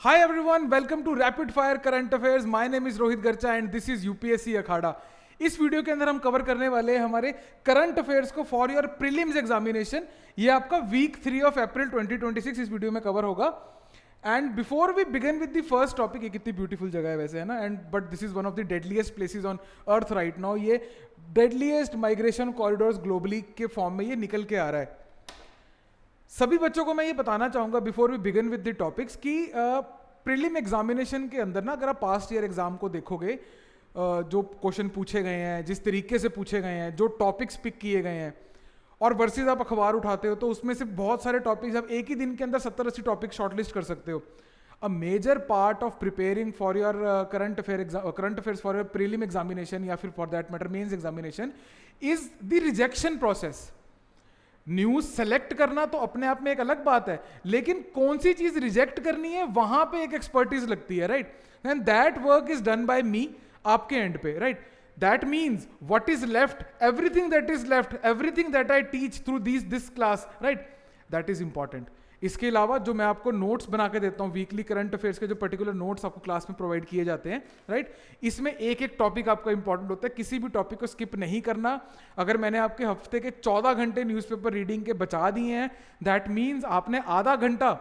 Hi everyone, welcome to Rapid Fire Current Affairs. My name is Rohit Garcha and this is UPSC अखाड़ा. इस video के अंदर हम cover करने वाले हैं हमारे करंट अफेयर्स को फॉर योर प्रीलिम्स एग्जामिनेशन. ये आपका वीक 3 ऑफ अप्रैल 2026 इस वीडियो में कवर होगा. And before we begin with the first topic, ये कितनी ब्यूटीफुल जगह है वैसे, है ना, and but this is one of the deadliest places on earth right now. ये डेडलीस्ट माइग्रेशन कॉरिडोर्स ग्लोबली के फॉर्म में ये निकल के आ रहा है. सभी बच्चों को मैं ये बताना चाहूंगा before we begin with the topics कि प्रीलिम एग्जामिनेशन के अंदर ना, अगर आप पास्ट ईयर एग्जाम को देखोगे, जो क्वेश्चन पूछे गए हैं, जिस तरीके से पूछे गए हैं, जो टॉपिक्स पिक किए गए हैं, और वर्सेस आप अखबार उठाते हो तो उसमें से बहुत सारे टॉपिक्स आप एक ही दिन के अंदर 70-80 टॉपिक शॉर्टलिस्ट कर सकते हो. A major part of preparing for your current affairs for your prelim examination या फिर for that matter mains examination is the rejection process. News select करना तो अपने आप में एक अलग बात है, लेकिन कौन सी चीज रिजेक्ट करनी है वहां पे एक एक्सपर्टीज लगती है, right. And that work is done by me आपके एंड पे, right. That means what is left, everything that is left, everything that I teach through this class, right, that is important. इसके अलावा जो मैं आपको notes बना के देता हूँ वीकली करंट अफेयर्स के, जो पर्टिकुलर नोट्स आपको क्लास में प्रोवाइड किए जाते हैं, राइट, इसमें एक एक टॉपिक आपका इंपॉर्टेंट होता है. किसी भी टॉपिक को स्किप नहीं करना. अगर मैंने आपके हफ्ते के 14 घंटे न्यूज़पेपर रीडिंग के बचा दिए हैं, दैट मीन्स आपने आधा घंटा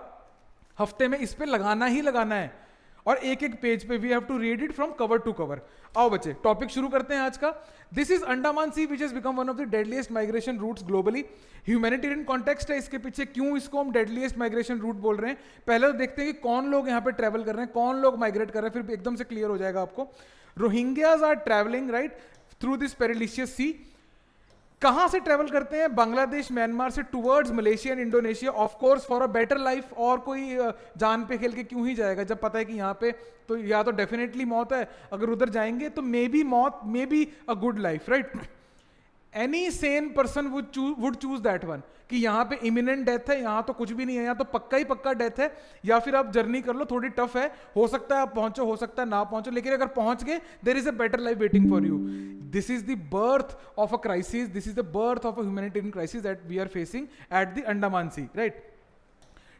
हफ्ते में इस पे लगाना ही लगाना है, और एक एक पेज पे we have to read it from cover to cover. आओ बच्चे, टॉपिक शुरू करते हैं आज का. This is Andaman sea which is become one of the deadliest migration routes globally. Humanitarian context है इसके पीछे, क्यों इसको हम डेडलीस्ट माइग्रेशन रूट बोल रहे हैं. पहले तो देखते हैं कि कौन लोग यहाँ पे ट्रेवल कर रहे हैं, कौन लोग माइग्रेट कर रहे हैं, फिर एकदम से क्लियर हो जाएगा आपको. Rohingyas are travelling right through this perilous sea. कहां से ट्रेवल करते हैं? बांग्लादेश, म्यांमार से towards Malaysia and Indonesia, of course for a better life. और कोई जान पे खेल के क्यों ही जाएगा जब पता है कि यहाँ पे तो या तो डेफिनेटली मौत है, अगर उधर जाएंगे तो मे बी मौत, may be a good life, right. Any Sen person would choose that one कि यहाँ पे इमिनेंट डेथ है, यहाँ तो कुछ भी नहीं है, यहाँ तो पक्का ही पक्का डेथ है, या फिर आप जर्नी कर लो, थोड़ी टफ है, हो सकता है आप पहुंचो, हो सकता है ना पहुंचो, लेकिन अगर पहुंच गए there is a better life waiting for you. This is the birth of a crisis, this is the birth of a humanitarian crisis that we are facing at the Andaman sea, right.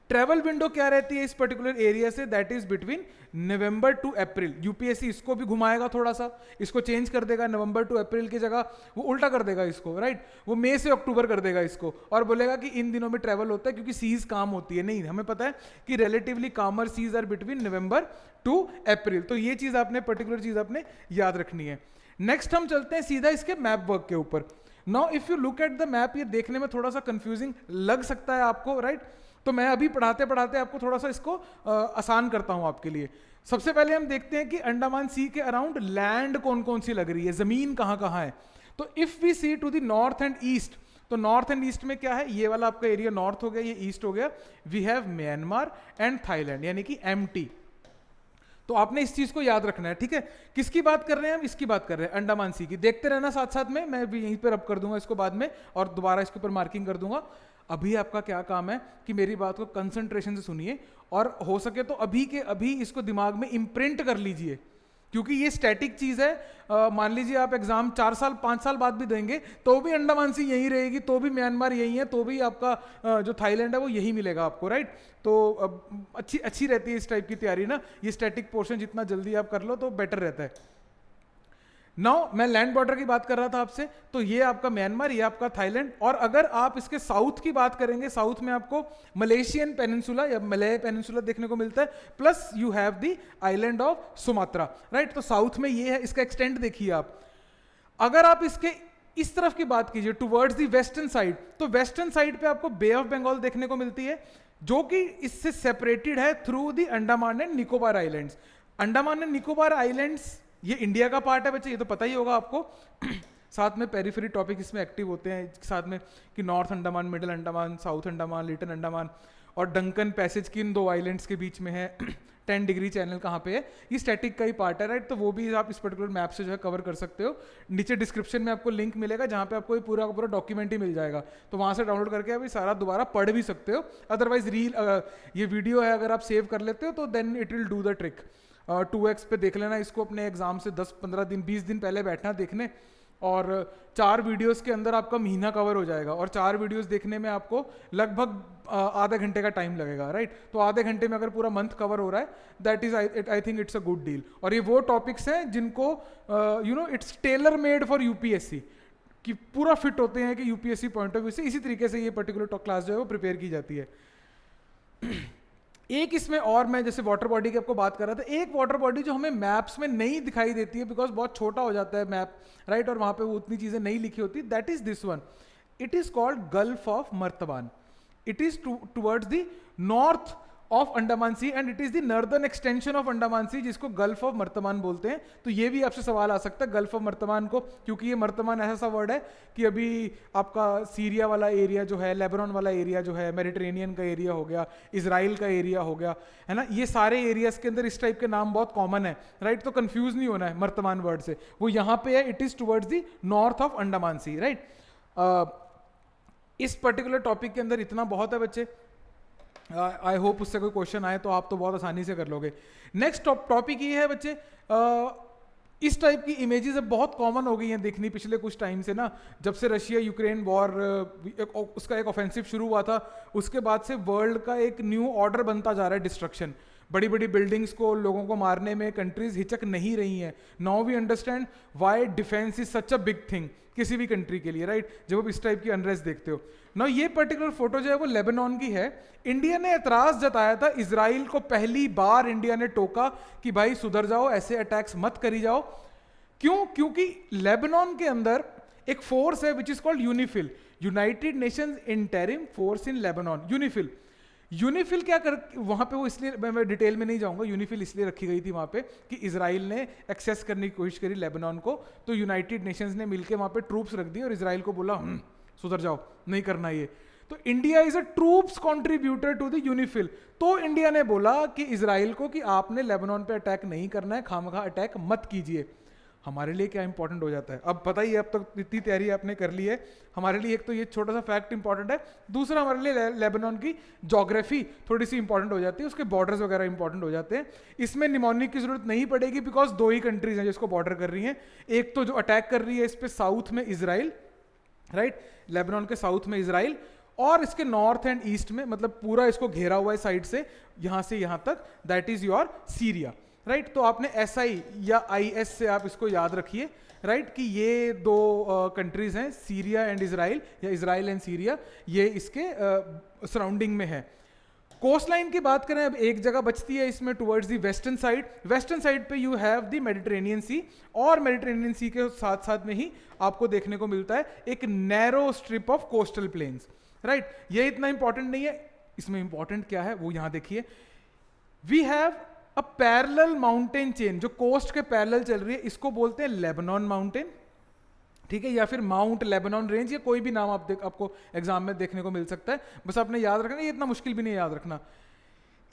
Travel window क्या रहती है इस particular area से? That is between November to April. UPSC इसको भी घुमाएगा थोड़ा सा, इसको चेंज कर देगा. नवंबर टू अप्रैल की जगह वो उल्टा कर देगा इसको, राइट. वो मई से अक्टूबर कर देगा इसको, और बोलेगा कि इन दिनों में ट्रेवल होता है क्योंकि सीज काम होती है. नहीं, हमें पता है कि relatively calmer seas are between November to April. तो ये चीज आपने, पर्टिकुलर चीज आपने याद रखनी है. नेक्स्ट हम चलते हैं सीधा इसके मैप वर्क के ऊपर. Now if you look at the map, ये देखने में थोड़ा सा कंफ्यूजिंग लग सकता है आपको, राइट. तो मैं अभी पढ़ाते पढ़ाते आपको थोड़ा सा इसको आसान करता हूं आपके लिए. सबसे पहले हम देखते हैं कि अंडमान सी के अराउंड लैंड कौन कौन सी लग रही है, जमीन कहां कहां है. तो if we see to the north and east, तो नॉर्थ एंड ईस्ट में क्या है? ये वाला आपका एरिया नॉर्थ हो गया, ये ईस्ट हो गया. We have Myanmar and Thailand, यानी कि एमटी. तो आपने इस चीज को याद रखना है, ठीक है. किसकी बात कर रहे हैं हम? इसकी बात कर रहे हैं अंडमान सी की. देखते रहना साथ साथ में, मैं भी यहीं पर रब कर दूंगा इसको बाद में, और दोबारा इसके ऊपर मार्किंग कर दूंगा. अभी आपका क्या काम है कि मेरी बात को कंसंट्रेशन से सुनिए, और हो सके तो अभी के अभी इसको दिमाग में इम्प्रिंट कर लीजिए, क्योंकि ये स्टैटिक चीज है. मान लीजिए आप एग्जाम 4 साल 5 साल बाद भी देंगे तो भी अंडमान सी यहीं रहेगी, तो भी म्यांमार यहीं है, तो भी आपका जो थाईलैंड है वो यही मिलेगा आपको, राइट. तो अच्छी रहती है इस टाइप की तैयारी ना. ये स्टैटिक पोर्शन जितना जल्दी आप कर लो तो बेटर रहता है. नाउ मैं लैंड बॉर्डर की बात कर रहा था आपसे, तो ये आपका म्यांमार, ये आपका थाईलैंड. और अगर आप इसके साउथ की बात करेंगे, साउथ में आपको मलेशियन पेनिनसुला या मलय पेनिनसुला देखने को मिलता है, plus you have the island of Sumatra, right. तो साउथ में ये है, इसका एक्सटेंट देखिए आप. अगर आप इसके इस तरफ की बात कीजिए टुवर्ड्स द वेस्टर्न साइड, तो वेस्टर्न साइड पे आपको बे ऑफ बंगाल देखने को मिलती है, जो कि इससे सेपरेटेड है through the Andaman and Nicobar islands. Andaman and Nicobar islands ये इंडिया का पार्ट है बच्चे, ये तो पता ही होगा आपको. साथ में पेरिफेरी टॉपिक इसमें एक्टिव होते हैं साथ में, कि north Andaman, middle Andaman, south Andaman, little Andaman, और डंकन पैसेज की इन दो आइलैंड्स के बीच में है. 10 डिग्री चैनल कहाँ पे है, ये स्टैटिक का ही पार्ट है, राइट. तो वो भी आप इस पर्टिकुलर मैप से जो है कवर कर सकते हो. नीचे डिस्क्रिप्शन में आपको लिंक मिलेगा जहाँ पे आपको ये पूरा का पूरा डॉक्यूमेंट ही मिल जाएगा, तो वहाँ से डाउनलोड करके आप सारा दोबारा पढ़ भी सकते हो. अदरवाइज ये वीडियो है, अगर आप सेव कर लेते हो तो then it will do the trick. 2x पे देख लेना इसको, अपने एग्जाम से 10-15 दिन 20 दिन पहले बैठना देखने, और 4 वीडियोस के अंदर आपका महीना कवर हो जाएगा, और 4 वीडियोस देखने में आपको लगभग आधे घंटे का टाइम लगेगा, राइट। तो आधे घंटे में अगर पूरा मंथ कवर हो रहा है, that is I think it's a good deal. और ये वो टॉपिक्स हैं जिनको it's tailor made for UPSC, कि पूरा फिट होते हैं कि यूपीएससी पॉइंट ऑफ व्यू से इसी तरीके से ये पर्टिकुलर क्लास जो है वो प्रिपेयर की जाती है। एक इसमें और मैं जैसे वाटर बॉडी की आपको बात कर रहा था, एक वाटर बॉडी जो हमें मैप्स में नहीं दिखाई देती है बिकॉज बहुत छोटा हो जाता है मैप, राइट, और वहां पे वो उतनी चीजें नहीं लिखी होती, that is this one. It is called gulf of Martaban. It is towards the north of Andaman sea and it is the northern extension of Andaman sea, जिसको गल्फ ऑफ मर्तमान बोलते हैं। तो ये भी आपसे सवाल आ सकता है गल्फ ऑफ मर्तमान को, क्योंकि ये मर्तमान ऐसा सा वर्ड है कि अभी आपका सीरिया वाला एरिया जो है, लेबनान वाला एरिया जो है, मेडिटेरेनियन का एरिया हो गया, इजराइल का एरिया हो गया, है ना, ये सारे एरियाज के अंदर इस टाइप के नाम बहुत कॉमन है, राइट। तो कंफ्यूज नहीं होना है मर्तमान वर्ड से, वो यहाँ पे है, it is towards the north of Andaman sea, right. इस पर्टिकुलर टॉपिक के अंदर इतना बहुत है बच्चे, आई होप उससे कोई क्वेश्चन आए तो आप तो बहुत आसानी से कर लोगे। नेक्स्ट टॉपिक ये है बच्चे, इस टाइप की इमेजेस अब बहुत कॉमन हो गई हैं देखनी पिछले कुछ टाइम से ना, जब से रशिया यूक्रेन वॉर उसका एक ऑफेंसिव शुरू हुआ था, उसके बाद से वर्ल्ड का एक न्यू ऑर्डर बनता जा रहा है डिस्ट्रक्शन। बड़ी बड़ी बिल्डिंग्स को, लोगों को मारने में कंट्रीज हिचक नहीं रही हैं। Now we understand why defence is such a big thing किसी भी कंट्री के लिए, राइट, जब आप इस टाइप की अनरेस्ट देखते हो। नाउ ये पर्टिकुलर फोटो जो है वो लेबनान की है। इंडिया ने एतराज जताया था, इजराइल को पहली बार इंडिया ने टोका कि भाई सुधर जाओ, ऐसे अटैक्स मत करी जाओ। क्यों? क्योंकि लेबनान के अंदर एक फोर्स है विच is called UNIFIL, United Nations interim force in Lebanon. UNIFIL UNIFIL क्या कर, वहां पे वो इसलिए, मैं डिटेल में नहीं जाऊंगा, यूनिफिल इसलिए रखी गई थी वहां पे कि इजराइल ने एक्सेस करने की कोशिश करी लेबनान को, तो यूनाइटेड नेशंस ने मिलकर वहां पे ट्रूप्स रख दी और इजराइल को बोला सुधर जाओ, नहीं करना ये। तो India is a troops contributor to the UNIFIL. तो इंडिया ने बोला कि इजराइल को कि आपने लेबनान पे अटैक नहीं करना है, खामखा अटैक मत कीजिए। हमारे लिए क्या इंपॉर्टेंट हो जाता है, अब पता ही है, अब तक इतनी तैयारी आपने कर ली है, हमारे लिए एक तो ये छोटा सा फैक्ट इंपॉर्टेंट है, दूसरा हमारे लिए लेबनान की ज्योग्राफी थोड़ी सी इंपॉर्टेंट हो जाती है, उसके बॉर्डर्स वगैरह इंपॉर्टेंट हो जाते हैं। इसमें निमोनिक की जरूरत नहीं पड़ेगी बिकॉज 2 ही कंट्रीज हैं जिसको बॉर्डर कर रही हैं, एक तो जो अटैक कर रही है इस पे साउथ में इजराइल, राइट, लेबनान के साउथ में इजराइल, और इसके नॉर्थ एंड ईस्ट में, मतलब पूरा इसको घेरा हुआ है साइड से यहां तक, that is your Syria, right. तो आपने SI या IS से आप इसको याद रखिए, राइट, कि ये 2 कंट्रीज हैं, सीरिया एंड इजराइल, या इजराइल एंड सीरिया, ये इसके सराउंडिंग में है। कोस्ट लाइन की बात करें, अब एक जगह बचती है इसमें towards the western side. Western side पे यू हैव द मेडिटेरेनियन सी, और मेडिटेरेनियन सी के साथ साथ में ही आपको देखने को मिलता है एक narrow strip of coastal planes, right. ये इतना इंपॉर्टेंट नहीं है, इसमें इंपॉर्टेंट क्या है वो यहां देखिए, we have a parallel mountain chain, जो कोस्ट के पैरेलल चल रही है, इसको बोलते हैं लेबनान माउंटेन, ठीक है, या फिर माउंट लेबनान रेंज, या कोई भी नाम आपको एग्जाम में देखने को मिल सकता है, बस आपने याद रखना, ये इतना मुश्किल भी नहीं याद रखना।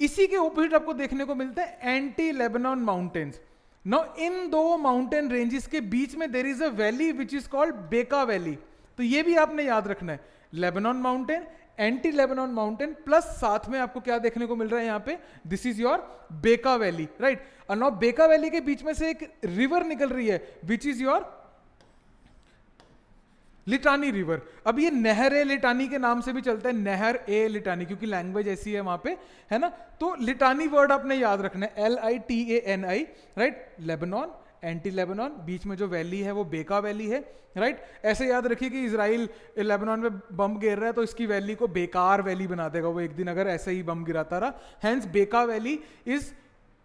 इसी के ऑपोजिट आपको देखने को मिलता है anti Lebanon mountains. Now in 2 mountain ranges के बीच में there is a valley which is called Bekaa valley, तो ये भी आपने याद रखना है, Lebanon mountain, anti Lebanon mountain, plus साथ में आपको क्या देखने को मिल रहा है यहाँ पे, दिस इज योर बेका वैली, राइट। और नाउ बेका वैली के बीच में से एक रिवर निकल रही है विच इज योर लिटानी रिवर। अब ये नहर ए लिटानी के नाम से भी चलता है, नहर ए लिटानी, क्योंकि लैंग्वेज ऐसी है वहां पे, है ना। तो लिटानी वर्ड आपने याद रखना है, LITANI, right, Lebanon, anti Lebanon, बीच में जो वैली है वो बेका वैली है, राइट। ऐसे याद रखिए कि इजराइल लेबनान में बम गिर रहा है तो इसकी वैली को बेकार वैली बना देगा वो एक दिन, अगर ऐसे ही बम गिराता रहा। हेंस बेका valley is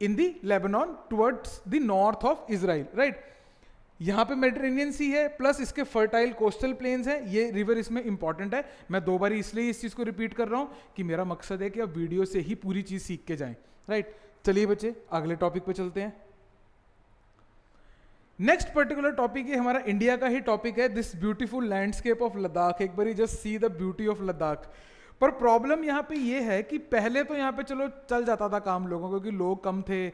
in the Lebanon towards the north of Israel, right. यहाँ पे मेडिटेरेनियन सी है, प्लस इसके फर्टाइल कोस्टल प्लेन्स हैं, ये रिवर इसमें इंपॉर्टेंट है। मैं 2 बार इसलिए इस चीज को रिपीट कर रहा हूँ कि मेरा मकसद है कि आप वीडियो से ही पूरी चीज सीख के जाएं, राइट। चलिए बच्चे अगले टॉपिक पे चलते हैं। नेक्स्ट पर्टिकुलर टॉपिक ये हमारा इंडिया का ही टॉपिक है, this beautiful landscape of Ladakh. एक बारी just see the beauty of Ladakh. पर प्रॉब्लम यहाँ पे ये है कि पहले तो यहाँ पे चलो चल जाता था काम लोगों को, क्योंकि लोग कम थे,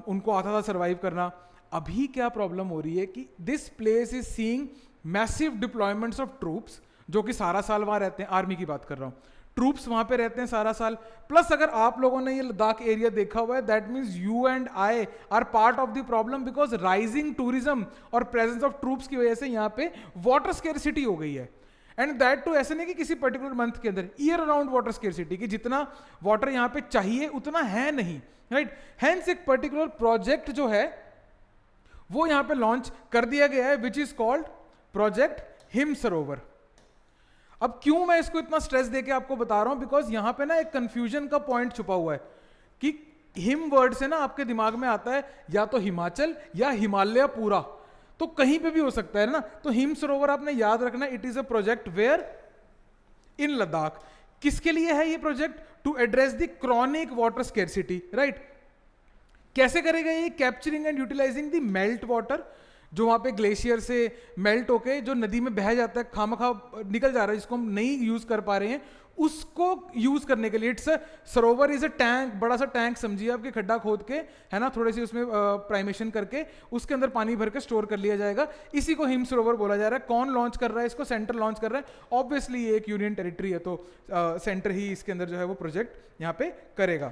उनको आता था सरवाइव करना। अभी क्या प्रॉब्लम हो रही है कि this place is seeing massive deployments of troops, जो कि सारा साल वहां रहते हैं, आर्मी की बात कर रहा हूँ, ट्रूप्स वहां पे रहते हैं सारा साल। प्लस अगर आप लोगों ने ये लद्दाख एरिया देखा हुआ है, that means you and I R part of the problem, because rising tourism और प्रेजेंस ऑफ ट्रूप्स की वजह से यहाँ पे वाटर स्केर्सिटी हो गई है। एंड दैट टू ऐसे नहीं कि किसी पर्टिकुलर मंथ के अंदर, ईयर अराउंड वाटर स्केर्सिटी, कि जितना वाटर यहाँ पे चाहिए उतना है नहीं, राइट। हेंस एक पर्टिकुलर प्रोजेक्ट जो है वो यहाँ पे लॉन्च कर दिया गया है, विच इज कॉल्ड प्रोजेक्ट हिम सरोवर। अब क्यों मैं इसको इतना स्ट्रेस देके आपको बता रहा हूं, बिकॉज यहां पे ना एक कंफ्यूजन का पॉइंट छुपा हुआ है कि हिम वर्ड से ना आपके दिमाग में आता है या तो हिमाचल या हिमालय पूरा, तो कहीं पे भी हो सकता है ना। तो हिम सरोवर आपने याद रखना, it is a project where in Ladakh. किसके लिए है ये project? To address the chronic water scarcity, right. कैसे करेगा ये? Capturing and utilising the melt water, जो वहां पे ग्लेशियर से मेल्ट होके जो नदी में बह जाता है, खामखा निकल जा रहा है, जिसको हम नहीं यूज कर पा रहे हैं, उसको यूज करने के लिए। It's Sarovar is a tank, बड़ा सा टैंक समझिए आपके, खड्डा खोद के, है ना, थोड़ी सी उसमें प्राइमेशन करके उसके अंदर पानी भर के स्टोर कर लिया जाएगा। इसी को हिम सरोवर बोला जा रहा है। कौन लॉन्च कर रहा है इसको? सेंटर लॉन्च कर रहा है। ऑब्वियसली ये एक यूनियन टेरिटरी है, तो सेंटर ही इसके अंदर जो है वो प्रोजेक्ट यहाँ पे करेगा।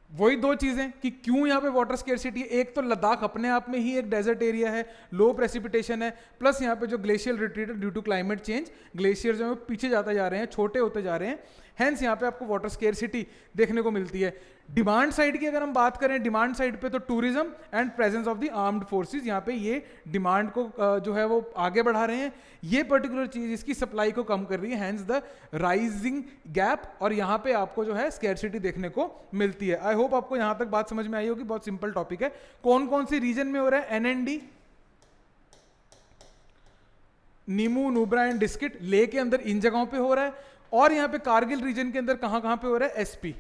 वही दो चीजें कि क्यों यहाँ पे वाटर स्केर्सिटी है। एक तो लद्दाख अपने आप में ही एक डेजर्ट एरिया है, लो प्रेसिपिटेशन है, प्लस यहाँ पे जो glacial retreat due to climate change, glacier जो है पीछे जाते जा रहे हैं, छोटे होते जा रहे हैं, हेंस यहाँ पे आपको वाटर स्केर्सिटी देखने को मिलती है। डिमांड साइड की अगर हम बात करें, डिमांड साइड पे तो tourism and presence of the armed forces, यहाँ पे ये डिमांड को जो है वो आगे बढ़ा रहे हैं। ये पर्टिकुलर चीज इसकी सप्लाई को कम कर रही है, हेंस द राइजिंग गैप, और यहाँ पे आपको जो है स्केर्सिटी देखने को मिलती है। आई होप आपको यहाँ तक बात समझ में आई होगी, बहुत सिंपल टॉपिक है। कौन कौन सी रीजन में हो रहा है? एनएनडी, नीमू, नुब्रा एंड डिस्किट, ले के अंदर इन जगहों पे हो रहा है। और यहाँ पे कारगिल रीजन के अंदर कहां कहां पे हो रहा है? एसपी,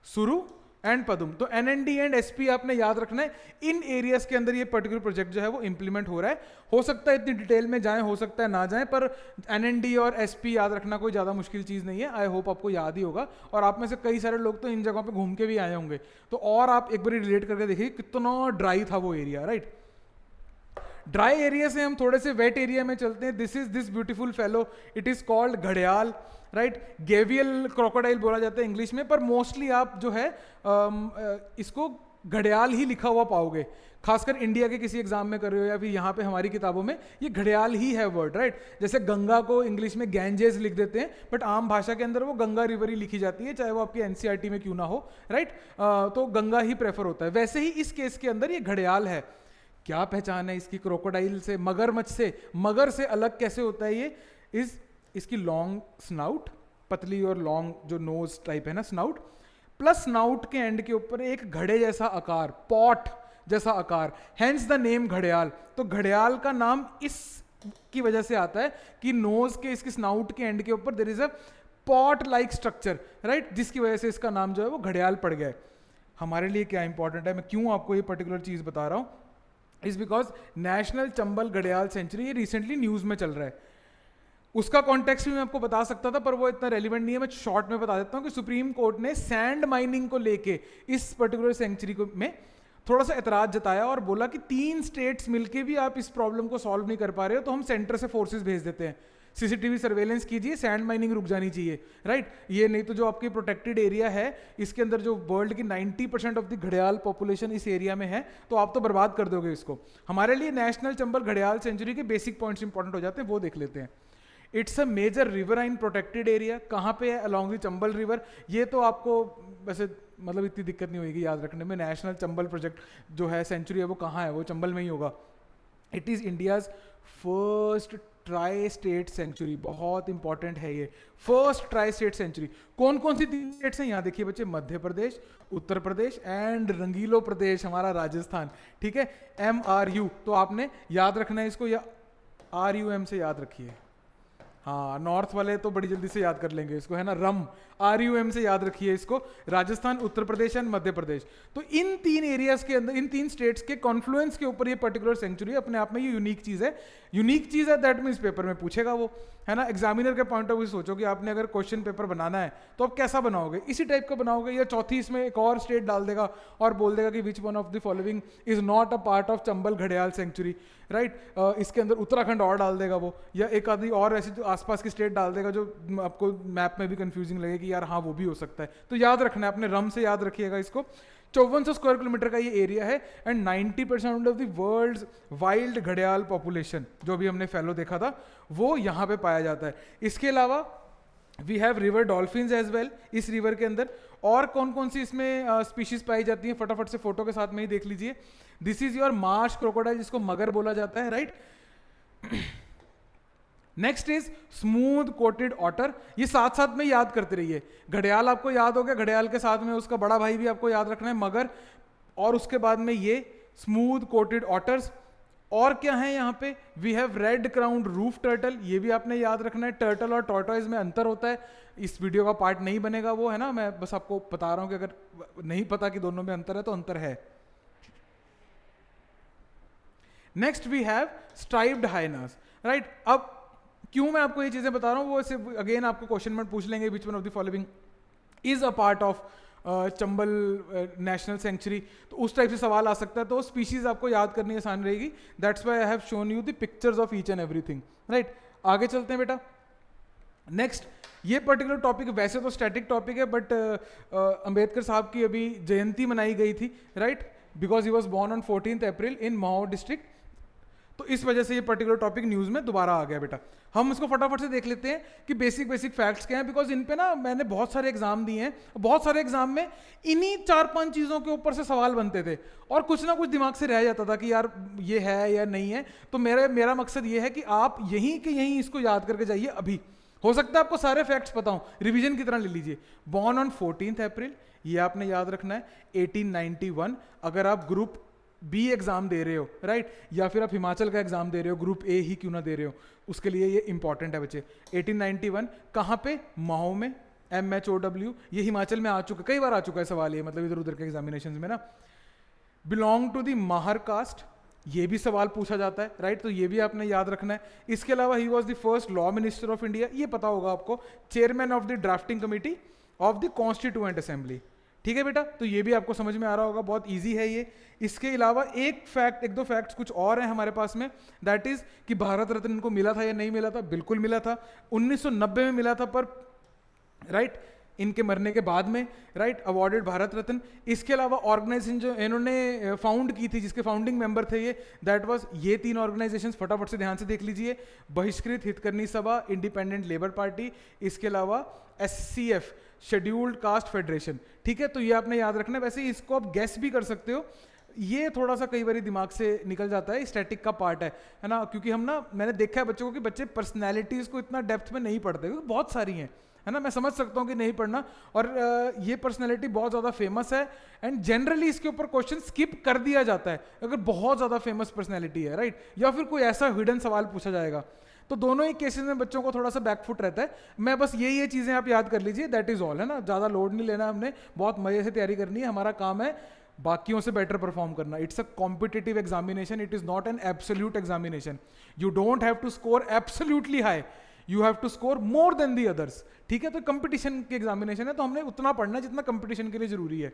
सुरु एंड पदुम। तो एनएनडी एंड एसपी आपने याद रखना है। इन एरियाज के अंदर ये पर्टिकुलर प्रोजेक्ट जो है वो इंप्लीमेंट हो रहा है। हो सकता है इतनी डिटेल में जाएं, हो सकता है ना जाएं, पर एनएनडी और एसपी याद रखना कोई ज्यादा मुश्किल चीज नहीं है। आई होप आपको याद ही होगा, और आप में से कई सारे लोग तो इन जगहों पे घूम के भी आए होंगे, तो और आप एक बार रिलेट करके देखिए कितना ड्राई था वो एरिया, राइट। ड्राई एरिया से हम थोड़े से वेट एरिया में चलते हैं। This is this beautiful fellow, it is called घड़ियाल, राइट। गेवियल क्रोकोडाइल बोला जाता है इंग्लिश में, पर मोस्टली आप जो है इसको घड़ियाल ही लिखा हुआ पाओगे, खासकर इंडिया के किसी एग्जाम में कर रहे हो या फिर यहाँ पे हमारी किताबों में ये घड़ियाल ही है वर्ड, राइट। जैसे गंगा को इंग्लिश में गैंजेस लिख देते हैं, बट आम भाषा के अंदर वो गंगा रिवर ही लिखी जाती है, चाहे वो आपकी एनसीईआरटी में क्यों ना हो, राइट। तो गंगा ही प्रेफर होता है। वैसे ही इस केस के अंदर ये घड़ियाल है। क्या पहचान है इसकी क्रोकोडाइल से, मगरमच्छ से? मगर से अलग कैसे होता है ये? इसकी लॉन्ग स्नाउट, पतली और लॉन्ग जो नोज टाइप है ना स्नाउट, प्लस स्नाउट के एंड के ऊपर एक घड़े जैसा आकार, पॉट जैसा आकार, हेंस द नेम घड़ियाल। तो घड़ियाल का नाम इस की वजह से आता है कि नोज के, इसके स्नाउट के एंड के ऊपर there is a pot like structure, right, जिसकी वजह से इसका नाम जो है वो घड़ियाल पड़ गया है। हमारे लिए क्या इंपॉर्टेंट है, मैं क्यों आपको ये पर्टिकुलर चीज बता रहा हूं, इज बिकॉज नेशनल चंबल घड़ियाल सेंचुरी ये रिसेंटली न्यूज में चल रहा है। उसका कॉन्टेक्स्ट भी मैं आपको बता सकता था, पर वो इतना रेलिवेंट नहीं है, मैं शॉर्ट में बता देता हूं कि सुप्रीम कोर्ट ने सैंड माइनिंग को लेके इस पर्टिकुलर सेंचुरी को में थोड़ा सा एतराज जताया और बोला कि 3 स्टेट्स मिलके भी आप इस प्रॉब्लम को सॉल्व नहीं कर पा रहे हो, तो हम सेंटर से फोर्सेस भेज देते हैं, सीसीटीवी सर्वेलेंस कीजिए, सैंड माइनिंग रुक जानी चाहिए, राइट। ये नहीं तो जो आपकी प्रोटेक्टेड एरिया है, इसके अंदर जो वर्ल्ड की 90% ऑफ द घड़ियाल पॉपुलेशन इस एरिया में है, तो आप तो बर्बाद कर दोगे इसको। हमारे लिए नेशनल चंबल घड़ियाल सेंचुरी के बेसिक पॉइंट्स इंपॉर्टेंट हो जाते हैं, वो देख लेते हैं। It's a major riverine protected area. कहाँ पे है? Along the Chambal river. ये तो आपको वैसे मतलब इतनी दिक्कत नहीं होगी याद रखने में। नेशनल चंबल प्रोजेक्ट जो है सेंचुरी है वो कहाँ है? वो चंबल में ही होगा। It is India's first tri state sanctuary, बहुत इंपॉर्टेंट है ये, फर्स्ट ट्राई स्टेट सेंचुरी। कौन कौन सी 3 स्टेट्स हैं यहाँ देखिए बच्चे? मध्य प्रदेश, उत्तर प्रदेश एंड रंगीलो प्रदेश हमारा राजस्थान, ठीक है। MRU तो आपने याद रखना है इसको, या RUM से याद रखिए। हाँ, नॉर्थ वाले तो बड़ी जल्दी से याद कर लेंगे इसको, है ना। रम, RUM से याद रखिए इसको, राजस्थान, उत्तर प्रदेश एंड मध्य प्रदेश। तो इन 3 एरियाज के अंदर, इन 3 स्टेट्स के कॉन्फ्लुएंस के ऊपर ये पर्टिकुलर सेंचुरी अपने आप में ये यूनिक चीज है। यूनिक चीज है दैट मीन्स पेपर में पूछेगा वो, है ना। एग्जामिनर के पॉइंट ऑफ व्यू सोचो कि आपने अगर क्वेश्चन पेपर बनाना है तो आप कैसा बनाओगे, इसी टाइप का बनाओगे, या चौथी इसमें एक और स्टेट डाल देगा और बोल देगा कि which one of the following is not a part of Chambal घड़ियाल सेंचुरी, राइट। इसके अंदर उत्तराखंड और डाल देगा वो, या एक आदमी और ऐसी जो आसपास की स्टेट डाल देगा जो आपको मैप में भी कंफ्यूजिंग लगे कि यार हाँ वो भी हो सकता है। तो याद रखना है, अपने रम से याद रखिएगा इसको। 5400 स्क्वायर किलोमीटर का ये एरिया है and 90% of the world's wild घड़ियाल पॉपुलेशन, जो भी हमने फैलो देखा था, वो यहाँ पे पाया जाता है। इसके अलावा we have river dolphins as well. इस रिवर के अंदर और कौन कौन सी इसमें स्पीशीज पाई जाती हैं, फटाफट से फोटो के साथ में ही देख लीजिए। This is your marsh crocodile, जिसको मगर बोला जाता है, right. Next is smooth coated otter. ये साथ साथ में याद करते रहिए, घड़ियाल आपको याद हो गया, घड़ियाल के साथ में उसका बड़ा भाई भी आपको याद रखना है मगर, और उसके बाद में ये स्मूथ कोटेड ऑटर्स। और क्या है यहाँ पे, we have red crowned roof turtle, ये भी आपने याद रखना है। टर्टल और टॉर्टोइज में अंतर होता है, इस वीडियो का पार्ट नहीं बनेगा वो, है ना, मैं बस आपको बता रहा हूं कि अगर नहीं पता कि दोनों में अंतर है तो अंतर है। Next we have striped hyenas, right. अब क्यों मैं आपको ये चीजें बता रहा हूँ, वो अगेन आपको क्वेश्चन में पूछ लेंगे, which one of the following is a part of Chambal national century, तो उस टाइप से सवाल आ सकता है, तो स्पीशीज आपको याद करनी आसान रहेगी। That's why I have shown you the pictures of each and everything, right. आगे चलते हैं बेटा। नेक्स्ट, ये पर्टिकुलर टॉपिक वैसे तो स्टैटिक टॉपिक है, बट अंबेडकर साहब की अभी जयंती मनाई गई थी, right, because he was born on 14 April in Mao district. तो इस वजह से ये पर्टिकुलर टॉपिक न्यूज़ में दोबारा आ गया बेटा। हम इसको फटाफट से देख लेते हैं कि बेसिक फैक्ट्स क्या हैं, बिकॉज इन पे ना मैंने बहुत सारे एग्जाम दिए हैं, बहुत सारे एग्जाम में इन्हीं 4-5 चीज़ों के ऊपर से सवाल बनते थे और कुछ ना कुछ दिमाग से रह जाता था कि यार ये है या नहीं है। तो मेरा मकसद ये है कि आप यहीं के यहीं इसको याद करके जाइए। अभी हो सकता है आपको सारे फैक्ट्स पता हो, रिवीजन की तरह ले लीजिए। बॉर्न ऑन 14 अप्रैल, ये आपने याद रखना है। 1891, अगर आप ग्रुप बी एग्जाम दे रहे हो, राइट, या फिर आप हिमाचल का एग्जाम दे रहे हो, ग्रुप ए ही क्यों ना दे रहे हो, उसके लिए ये इंपॉर्टेंट है बच्चे। 1891 कहाँ पे, माहो में, MHOW, ये हिमाचल में आ चुका, कई बार आ चुका है सवाल ये, मतलब इधर उधर के एग्जामिनेशन में ना। Belong to the Mahur cast, ये भी सवाल पूछा जाता है, राइट, तो ये भी आपने याद रखना है। इसके अलावा he was the first law minister of India, ये पता होगा आपको। Chairman of the drafting committee of the constituent assembly, ठीक है बेटा, तो ये भी आपको समझ में आ रहा होगा, बहुत इजी है ये। इसके अलावा एक दो फैक्ट्स कुछ और हैं हमारे पास में, दैट इज कि भारत रत्न इनको मिला था या नहीं मिला था, बिल्कुल मिला था, 1990 में मिला था, पर राइट इनके मरने के बाद में, राइट, अवॉर्डेड भारत रत्न। इसके अलावा ऑर्गेनाइजेशन जो इन्होंने फाउंड की थी, जिसके फाउंडिंग मेंबर थे ये वाज ये 3 ऑर्गेनाइजेशंस, फटाफट से ध्यान से देख लीजिए। बहिष्कृत हितकर्मी सभा, इंडिपेंडेंट लेबर पार्टी, इसके अलावा SCF शेड्यूल्ड कास्ट फेडरेशन, ठीक है, तो ये आपने याद रखना है। वैसे इसको आप गैस भी कर सकते हो, ये थोड़ा सा कई बार दिमाग से निकल जाता है, स्टैटिक का पार्ट है ना, क्योंकि हम ना, मैंने देखा है बच्चों को कि बच्चे पर्सनैलिटीज को इतना डेप्थ में नहीं पढ़ते, क्योंकि बहुत सारी हैं, है ना, मैं समझ सकता हूँ कि नहीं पढ़ना, और ये पर्सनैलिटी बहुत ज़्यादा फेमस है एंड जनरली इसके ऊपर क्वेश्चन स्किप कर दिया जाता है अगर बहुत ज़्यादा फेमस पर्सनैलिटी है, राइट, या फिर कोई ऐसा हिडन सवाल पूछा जाएगा। तो दोनों ही केसेस में बच्चों को थोड़ा सा बैकफुट रहता है। मैं बस ये चीज़ें आप याद कर लीजिए, दैट इज ऑल, है ना, ज़्यादा लोड नहीं लेना, हमने बहुत मजे से तैयारी करनी है, हमारा काम है बाकियों से बेटर परफॉर्म करना। It's a competitive examination, it is not an absolute examination. You don't have to score absolutely high, you have to score more than the others, ठीक है। तो कंपटीशन की एग्जामिनेशन है, तो हमने उतना पढ़ना है जितना कंपटीशन के लिए जरूरी है।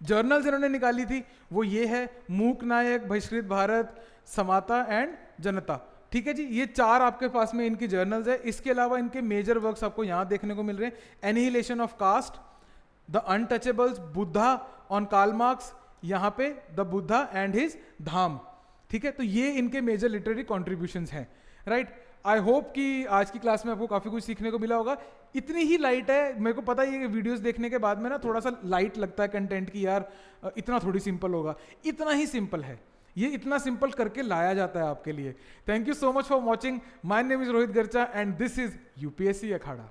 जर्नल्स इन्होंने निकाली थी वो ये है, मूक नायक, बहिष्कृत भारत, समाता एंड जनता, ठीक है जी, ये 4 आपके पास में इनकी जर्नल्स है। इसके अलावा इनके मेजर वर्क्स आपको यहां देखने को मिल रहे हैं। Annihilation of caste, the untouchables, Buddha on Karl Marx, यहाँ पे the Buddha and his Dhamma, ठीक है, तो ये इनके मेजर लिटरेरी कॉन्ट्रीब्यूशंस हैं, राइट। आई होप कि आज की क्लास में आपको काफ़ी कुछ सीखने को मिला होगा। इतनी ही लाइट है, मेरे को पता है ये वीडियोस देखने के बाद में ना थोड़ा सा लाइट लगता है कंटेंट की, यार इतना थोड़ी सिंपल होगा, इतना ही सिंपल है, ये इतना सिंपल करके लाया जाता है आपके लिए। Thank you so much for watching, my name is Rohit गर्चा and this is UPSC Akhara.